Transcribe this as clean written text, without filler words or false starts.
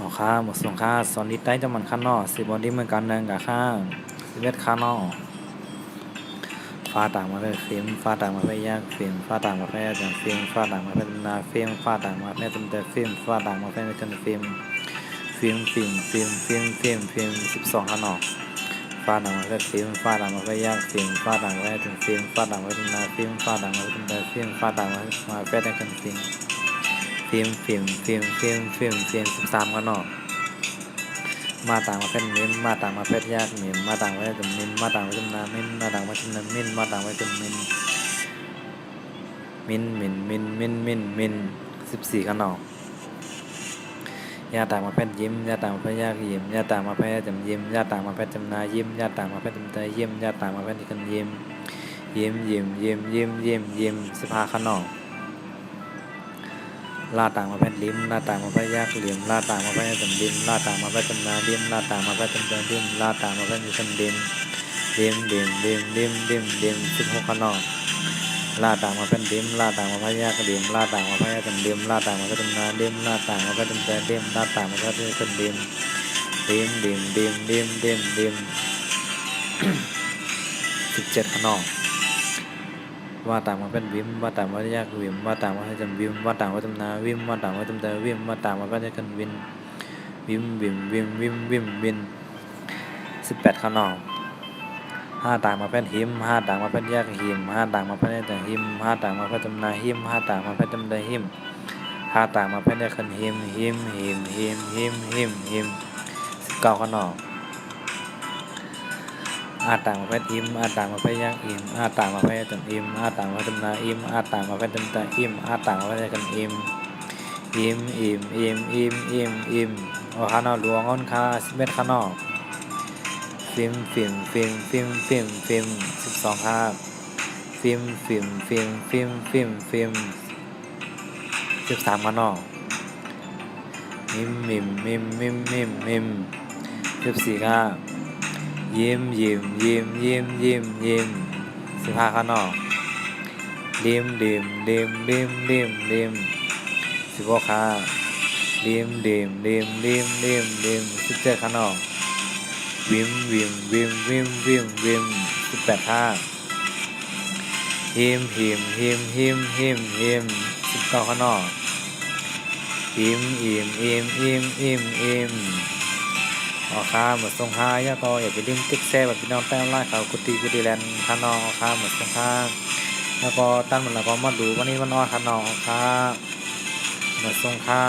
เอาค่าหมดส่งค่าสอนนิดได้จำมันค่านอสิบวันที่เหมือนกันนึงกับค่า11ค่านอฟ้าต่างมาเป็นฟิล์มฟ้าต่างมาเป็นยากฟิล์มฟ้าต่างมาเป็นจังฟิล์มฟ้าต่างมาเป็นนาฟิล์มฟ้าต่างมาเป็นเต็มฟิล์มฟ้าต่างมาเป็นกันฟิล์ม12ค่านอฟ้าต่างมาเป็นฟิล์มฟ้าต่างมาเป็นยากฟิล์มฟ้าต่างมาเป็นถึงฟิล์มฟ้าต่างมาเป็นนาฟิล์มฟ้าต่างมาเป็นเต็มฟิล์มฟ้าต่างมาเป็นกันฟิล์ม13ค่านอมาต่างมาเป็นมิมมาต่างมาเป็นยากมิมมาต่างมาเป็นมิมมาต่างมาเป็นนามิมมาต่างมาเป็นนามินมาต่างมาเป็นมิน14ค่านอยาต่างมาเป็นยิ้มยาต่างมาเป็นยากยิ้มยาต่างมาเป็นจำยิ้มยาต่างมาเป็นจำนายิ้มยาต่างมาเป็นจำใจยิ้มยาต่างมาเป็นที่กันยิ้ม15ค่านอลาต่างมาเป็นลิ้มลาต่างมาเป็นยากเหลี่ยมลาต่างมาเป็นจำลิ้มลาต่างมาเป็นจำนาลิ้มลาต่างมาเป็นจำใจลิ้มลาต่างมาเป็นที่กัน16ค่านอลาต่างมาเป็นลิ้มลาต่างมาเป็นยากเหลี่ยมลาต่างมาเป็นจำลิ้มลาต่างมาเป็นจำนาลิ้มลาต่างมาเป็นจำใจลิ้มลาต่างมาเป็นที่กัน17ค่านอว่าต่างมาเป็นวิมว่าต่างมาเป็นยากวิมว่าต่างมาให้จำวิมว่าต่างมาจำนาวิมว่าต่างมาจำใจวิมว่าต่างมาเป็นกันวิน18ค่านอ5ต่างมาเป็นหิม5ต่างมาเป็นยากหิม5ต่างมาเป็นแต่หิม5ต่างมาเป็นจำนาหิม5ต่างมาเป็นจำใจหิม5ต่างมาเป็นกันหิม19ค่านออาต่างมาเป็นอิมอาต่างมาเป็นยากอิมอาต่างมาเป็นจำอิมอาต่างมาเป็นนาอิมอาต่างมาเป็นจำใจอิมอาต่างมาเป็นกันอิมเอาค่านอหลวงอ้นค่า11ค่านอฟิล์ม12ค่าฟิล์ม13ค่านอมิม14ค่ายิ้ม15ค่านอดิม16ค่าดิม17ค่านอวิม18ค่าหิม19ค่านออิมออกค่าหมดส่งค่ายาก็อย่าไปลืมติ๊กแซ่แบบพี่น้องแต้มไล่เขากุฏิแลนค่านอค่าหมดส่งค่าแล้วก็ตั้งมันแล้วก็มาดูวันนี้วันนอค่านอค่าหมดส่งค่า